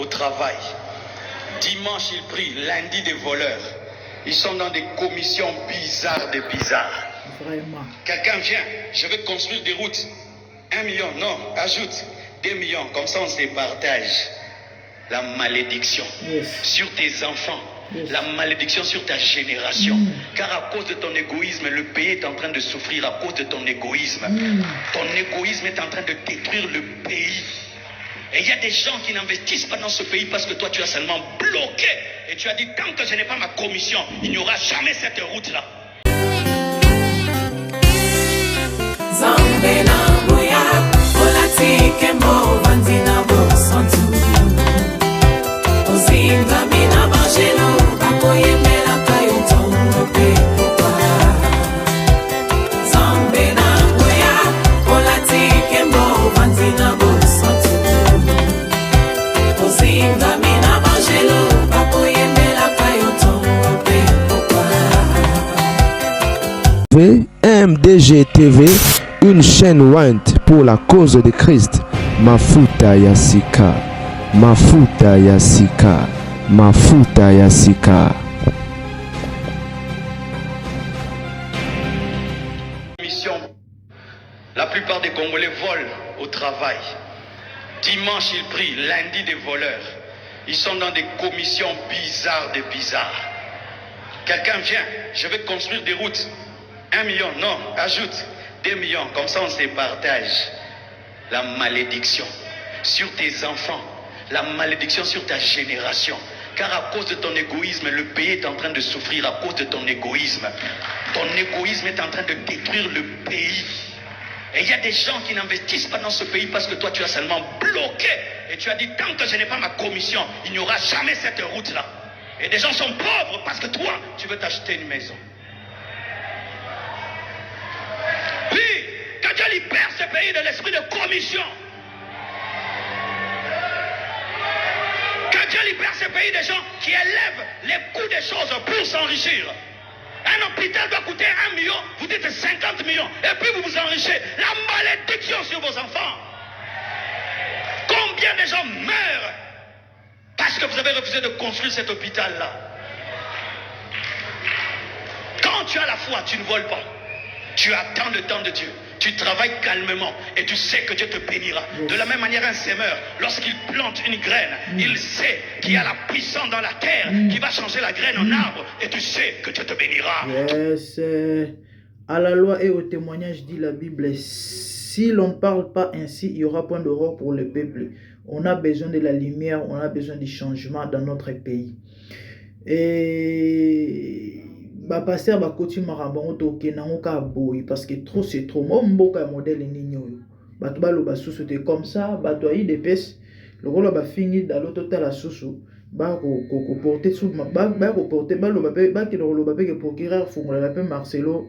au travail. Dimanche, ils prient. Lundi, des voleurs. Ils sont dans des commissions bizarres de bizarres. Vraiment. Quelqu'un vient, je vais construire des routes. 1 million, non, ajoute 2 millions. Comme ça, on se partage. La malédiction sur tes enfants. La malédiction sur ta génération. Car à cause de ton égoïsme, le pays est en train de souffrir à cause de ton égoïsme. Ton égoïsme est en train de détruire le pays. Et il y a des gens qui n'investissent pas dans ce pays parce que toi tu as seulement bloqué. Et tu as dit, tant que je n'ai pas ma commission, il n'y aura jamais cette route-là. MDG TV, une chaîne Went pour la cause de Christ. Mafuta Yasika, Mafuta Yasika, Mafuta Yasika. La plupart des Congolais volent au travail. Dimanche, ils prient. Lundi, des voleurs. Ils sont dans des commissions bizarres de bizarres. Quelqu'un vient, je vais construire des routes. 1 million, non, ajoute 2 millions. Comme ça, on se partage. La malédiction sur tes enfants. La malédiction sur ta génération. Car à cause de ton égoïsme, le pays est en train de souffrir à cause de ton égoïsme. Ton égoïsme est en train de détruire le pays. Et il y a des gens qui n'investissent pas dans ce pays parce que toi tu as seulement bloqué. Et tu as dit, tant que je n'ai pas ma commission, il n'y aura jamais cette route-là. Et des gens sont pauvres parce que toi, tu veux t'acheter une maison. Puis, que Dieu libère ce pays de l'esprit de commission. Que Dieu libère ce pays des gens qui élèvent les coûts des choses pour s'enrichir. Un hôpital doit coûter 1 million, vous dites 50 millions, et puis vous vous enrichissez. La malédiction sur vos enfants. Combien de gens meurent parce que vous avez refusé de construire cet hôpital-là? Quand tu as la foi, tu ne voles pas. Tu attends le temps de Dieu. Tu travailles calmement et tu sais que Dieu te bénira. De la même manière, un semeur, lorsqu'il plante une graine, il sait qu'il y a la puissance dans la terre qui va changer la graine en arbre et tu sais que Dieu te bénira. Yes. À la loi et au témoignage dit la Bible, si l'on ne parle pas ainsi, il y aura point d'aurore pour le peuple. On a besoin de la lumière, on a besoin du changement dans notre pays. Et ba passer ba koti marabango to kenango ka boy parce que trop c'est trop mo mboka modèle ninyo bato ba lo ba susu te comme ça bato ayi de pes le rôle ba fini dans l'autre la susu ba ko porter sous ba ko porter ba lo ba ki lo ba pe que procureur fongola la pe Marcelo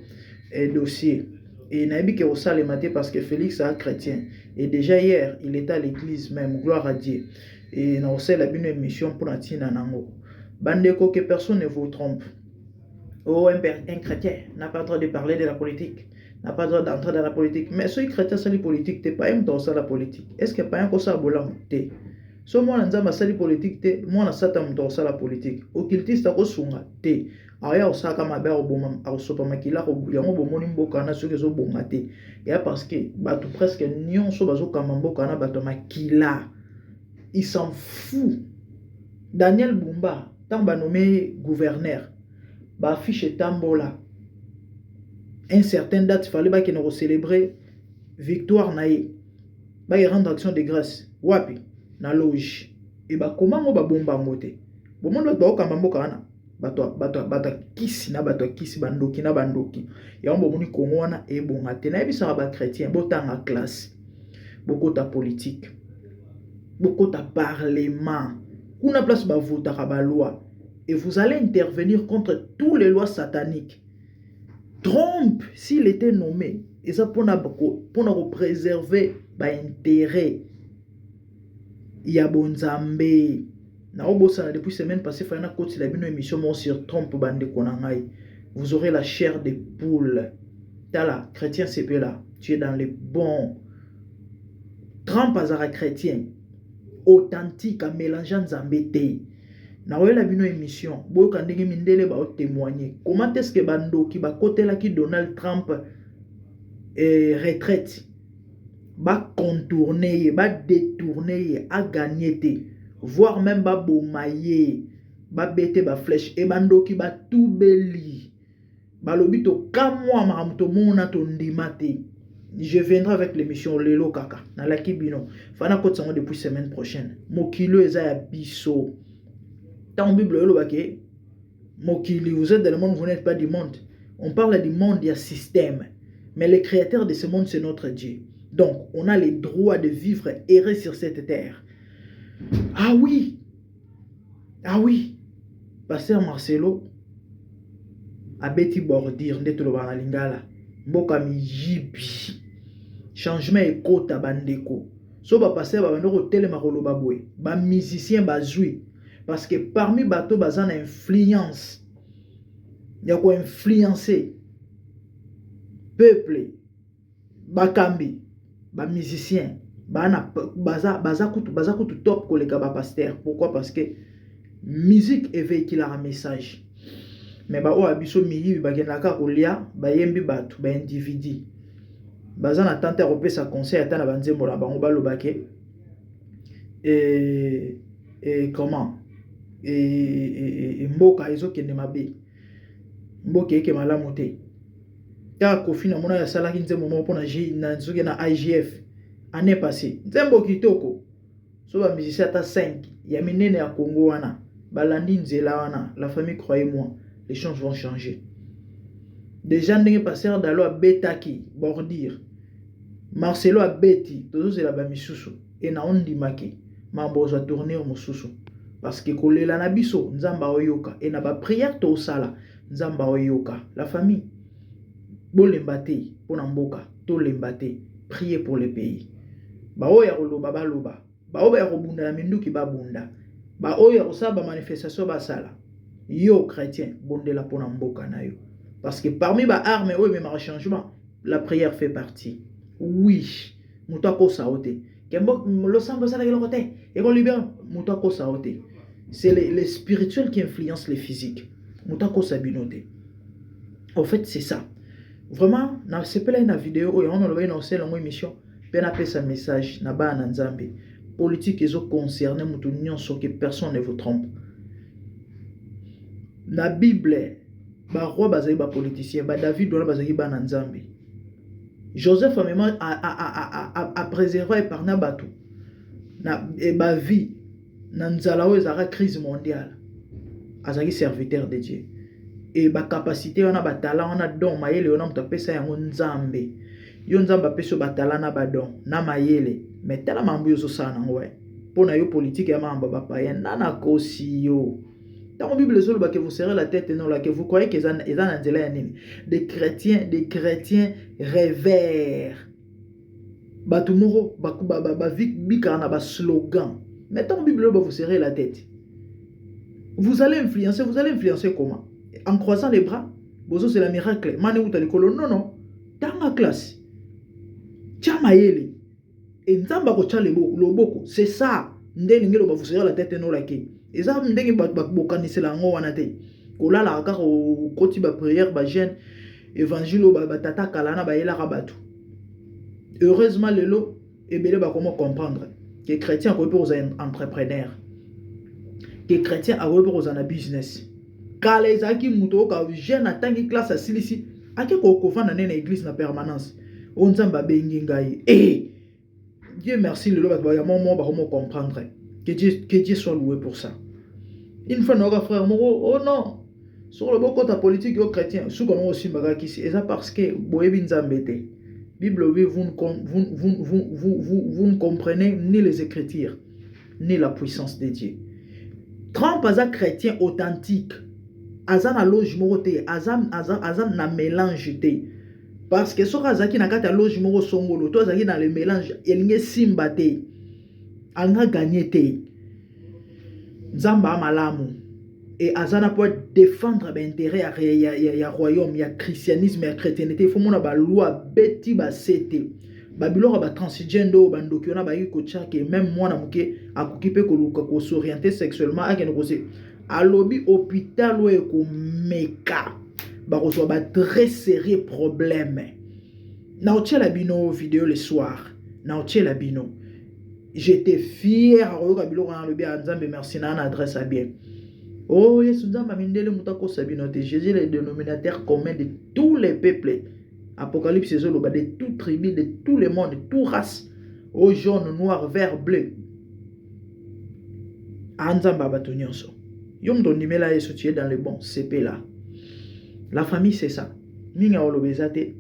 et dossier et nabi ke osale maté parce que Félix est chrétien et déjà hier il était à l'église même gloire à Dieu et na osala la bonne émission pour natina nango bandeko que personne ne vous trompe. Oh, un chrétien n'a pas le droit de parler de la politique, n'a pas le droit d'entrer dans la politique. Mais si chrétien c'est la politique, tu n'es pas un dans la politique. Est-ce que pas un cosa bolam te? So moi n'anza sali politique te, moi na sata dans la politique. Occultiste ko sunga te. Aya osaka mabe oboma asopa makila ko yango bomoni mboka na soki zo bonga te. Ya parce que bato presque nyonso bazo kamamboka na bato makila. Il s'en fout. Daniel Bumba, tant ba nommé gouverneur. Ba affiche tambola. Un certain date, il fallait qu'il nous célébrer victoire naïe. Ba y rendre action de grâce. Wapi na loge. Et ba comment mo ba bomba ngote. Bon monde ba okamba kana. Bato kisi na bato kisi bandoki na bandoki. Ya on bomoni Kongo wana e bonga te na ebisa ba chrétien botanga classe. Beaucoup ta politique. Beaucoup ta parlement. Kuna place ba vota ba loi. Et vous allez intervenir contre toutes les lois sataniques. Trump, s'il était nommé, et ça pour nous préserver l'intérêt. Il y a Bonzambe. Depuis semaine passée, il y a une émission sur Trump. Vous aurez la chair des poules. Tala, chrétien, c'est là. Tu es dans les bons. Trump, azara chrétien. authentique à mélanger nzambe te. Na oyo la bino émission, boyo kandenge mindele ba témoigner. Comment est-ce que bando ki ba kotela ki Donald Trump retraite ba contourner, ba détourner, a gagner te, voire même ba bomaye, ba bete ba flèche et bando ki ba tout beli. Ba lobito kamwa maramuto mona to ndimate. Je viendrai avec l'émission Lelo Kaka na la kibino. Fana kotsango depuis semaine prochaine. Mokilo eza ya biso. Dans la Bible, Mokili, vous êtes dans le monde, vous n'êtes pas du monde. On parle du monde, il y a système. Mais le créateur de ce monde, c'est notre Dieu. Donc, on a le droit de vivre errer sur cette terre. Ah oui. Ah oui. Pasteur Marcelo a beti bordir nde tolo bana lingala. Mboka mi jibi. Changement et kota bandeko. So ba pasteur ba bandeko telema koloba boy. Ba musicien ba zoui. Parce que parmi bateaux bazan influence. Il y a quoi influencer peuple, bakambi, ba musicien, baza kutu top koleka ba pasteur. Pourquoi? Parce que musique éveille un message. Mais ba o abiso miyi ba genaka kolia ba yembi batu ba individu. Bazan attente européen sa conseil atana banzembo la bango balobake. Et comment? Et mboka ezo kende mabe. Mboka eke malamu te. Ta Kofi na mona ya salaki nzembo mo pona na nzuke na IGF année passée. Nzembo kitoko. So ba musicien ata 5 ya minene ya Congo wana. Balandi nzela wana, la famille croyez-moi, les choses vont changer. Déjà ndenge passer dalo a betaki bordir. Marcelo a beti, tozo c'est la ba misusu et na ondi maki. Mambo za tourner au mususu. Parce que kolela na biso nzamba oyoka et na ba prière to sala nzamba oyoka. La famille bolembate pona mboka to lembate, prier pour le pays. Ba oya koloba baloba, ba oya kobunda na minduki babunda, ba oya kosaba manifestation basala. Yo chrétien bondela pona mboka na yo. Parce que parmi ba armes oyo même changement, la prière fait partie. Oui, mutako saote. Kembo lo sambo sala kelo côté et qu'on libère mutako saote. C'est les spirituels qui influencent les physiques. Mutako sabinote. En fait, c'est ça. Vraiment, na sepela na vidéo et on a le lancé dans émission, pena pesa message na ba na nzambe. Politique ezo concerné mutu nyonso que personne ne vous trompe. Na Bible, ba roi bazali ba politicien, ba David dona bazali ba na nzambe. Joseph a préservé par na batu. Na e ba vie na nzala o ezara crise mondiale. Azali serviteur de Dieu. Et ba capacité on a ba talent on a don mayele on a mutapesa yango nzambe. Yo nzamba peso ba talent na ba don na mayele. Mais tala mambo yo sana ngwe. Pona yo politique ya mamba ba payen nana kosi yo. Dans la Bible, que vous serrez la tête, non, là, que vous croyez qu'ils ont des chrétiens rêveurs. Batumoro, ba slogan. Mais dans la Bible, vous serrez la tête. Vous allez influencer comment? En croisant les bras, bozo c'est la miracle. Mane uta likolo, non. Dans la classe. Tchamayele. Et nzamba ko tcha loboko. C'est ça. Ndenge ngelo ba vous serrez la tête, non, là, qui. Et ça, ndenge bokanisi la ngo wana te. Kola la kaka o koti ba prière ba jeune évangile ba tata kalana ba yela rabatu. Heureusement lelo ebele ba comment comprendre que chrétien ko pour un entrepreneur. Que chrétien a pour un business. Kala ezaki muto ka jeune atangi classe à silisi ake ko fana na église na permanence. On nzamba bengi ngai. Dieu merci lelo ba ya moment ba comment comprendre. Que Dieu soit loué pour ça. Une fois, nos frères, oh non, sur le bon côté politique aux chrétiens, ce qu'on a aussi ici, et ça parce que vous Bible, vous ne comprenez ni les Écritures, ni la puissance de Dieu. Trump a un chrétien authentique, azan a logement te, azan na mélange te. Parce que ce qui n'a qu'à logement songolo, toi zaki dans le mélange, il n'y a simba te. Anga gagné te Nzamba malamu et azana pour défendre l'intérêt ya royaume ya christianisme ya chrétienté il faut mona ba loi beti ba sete babiloko ba transgender bandoki ona ba yiko chake même moi na muke akukipe koluka ko s'orienter sexuellement akene ko se alobi hôpital o ko meka ba ko so ba très sérieux problème na otia la bino vidéo le soir na otia la bino j'étais fier à oyoka biloko na lobi Nzambe merci na adresse à bien. Oh Yesu Nzambe mindele mutako sabino te Jésus le dénominateur commun de tous les peuples. Apocalypse c'est le bas de toute tribu, de tout le monde, de toute race, au jaune, noir, vert, bleu. Anzamba batonyonso. Yom don nimela yesu tu es dans le bon CP là. La famille c'est ça. Minga olobezate.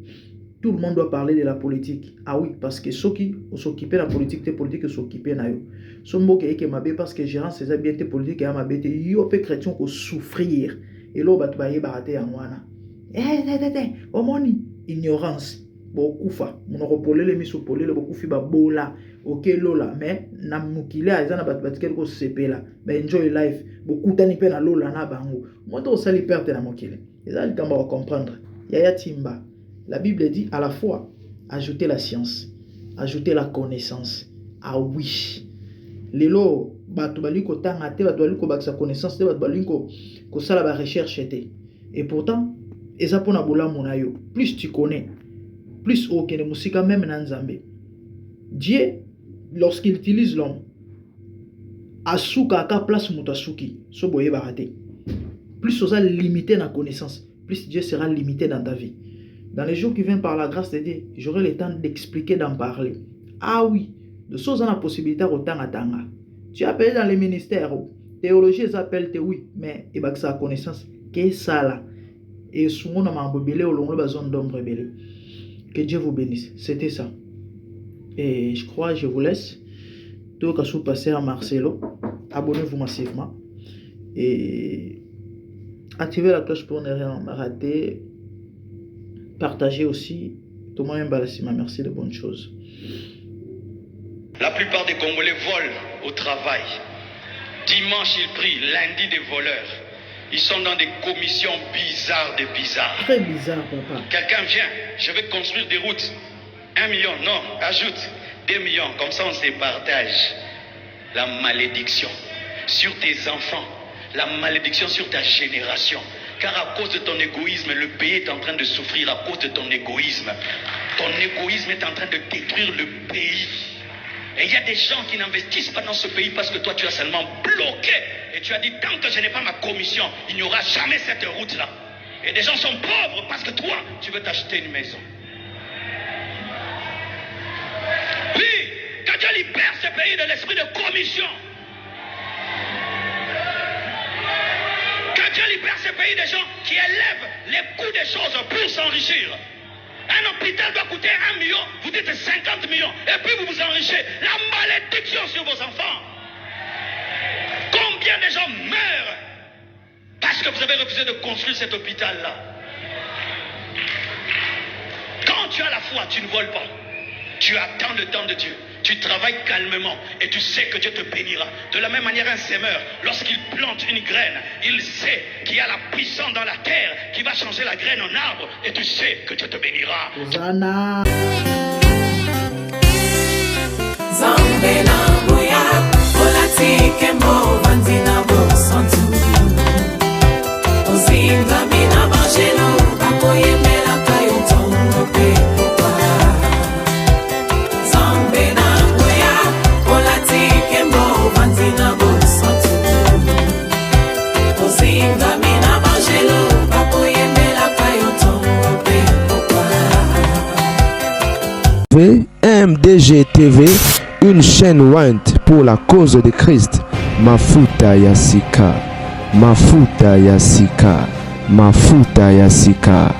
Tout le monde doit parler de la politique. Ah oui, parce que ceux qui s'occupent de la politique, les politiques s'occupent de yo. Sombo ke mabe parce que gérant ces habiletés politiques et mabe te yo pe chrétien ko souffrir. Et là bat baye barate en wana. Omoni ignorance. Beaucoup fa. Mon repolé les miso polé le beaucoup fi ba bola. OK lola mais na mukile azana bat quelque CP là. Ben enjoy life. Beaucoup tani pe na lola na bango. Moto sali perte na mukile. Ezali kamba va comprendre. Yaya Timba. La Bible dit à la fois ajouter la science, ajouter la connaissance. Ah oui. Lelo batu baliko tanga te batu baliko baksa connaissance te batu baliko ko sala ba recherche te. Et pourtant eza pona bola monayo. Plus tu connais, plus okene musika même na Nzambe. Dieu lorsqu'il utilise l'homme asuka ka place mutasuki so boye barate. Plus osa limité na connaissance, plus Dieu sera limité dans ta vie. Dans les jours qui viennent par la grâce de Dieu, j'aurai le temps d'expliquer, d'en parler. Ah oui, de choses on a possibilité autant à tanga. Tu appelles dans les ministères, théologie ils appellent oui, mais il y a sa connaissance. Qu'est-ce ça là? Et souvent on m'a embobelé au long de la zone d'ombre rebelle. Que Dieu vous bénisse. C'était ça. Et je crois, je vous laisse. Tout cas, sous passer à Marcelo. Abonnez-vous massivement. Et activez la cloche pour ne rien rater. Partagez aussi. Thomas Mbalassima, merci de bonnes choses. La plupart des Congolais volent au travail. Dimanche, ils prient. Lundi, des voleurs. Ils sont dans des commissions bizarres de bizarres. Très bizarre, papa. Quelqu'un vient, je vais construire des routes. 1 million, non, ajoute 2 millions. Comme ça, on se partage. La malédiction sur tes enfants. La malédiction sur ta génération. Car à cause de ton égoïsme, le pays est en train de souffrir à cause de ton égoïsme. Ton égoïsme est en train de détruire le pays. Et il y a des gens qui n'investissent pas dans ce pays parce que toi tu as seulement bloqué. Et tu as dit, tant que je n'ai pas ma commission, il n'y aura jamais cette route-là. Et des gens sont pauvres parce que toi, tu veux t'acheter une maison. Puis, quand Dieu libère ce pays de l'esprit de commission, quand Dieu libère ce pays des gens qui élèvent les coûts des choses pour s'enrichir. Un hôpital doit coûter 1 million, vous dites 50 millions, et puis vous vous enrichissez. La malédiction sur vos enfants. Combien de gens meurent parce que vous avez refusé de construire cet hôpital-là? Quand tu as la foi, tu ne voles pas. Tu attends le temps de Dieu. Tu travailles calmement et tu sais que Dieu te bénira. De la même manière, un semeur, lorsqu'il plante une graine, il sait qu'il y a la puissance dans la terre qui va changer la graine en arbre et tu sais que Dieu te bénira. Hosanna. MDG TV, une chaîne Went pour la cause de Christ. Mafuta ya Sika, Mafuta ya Sika, Mafuta ya Sika.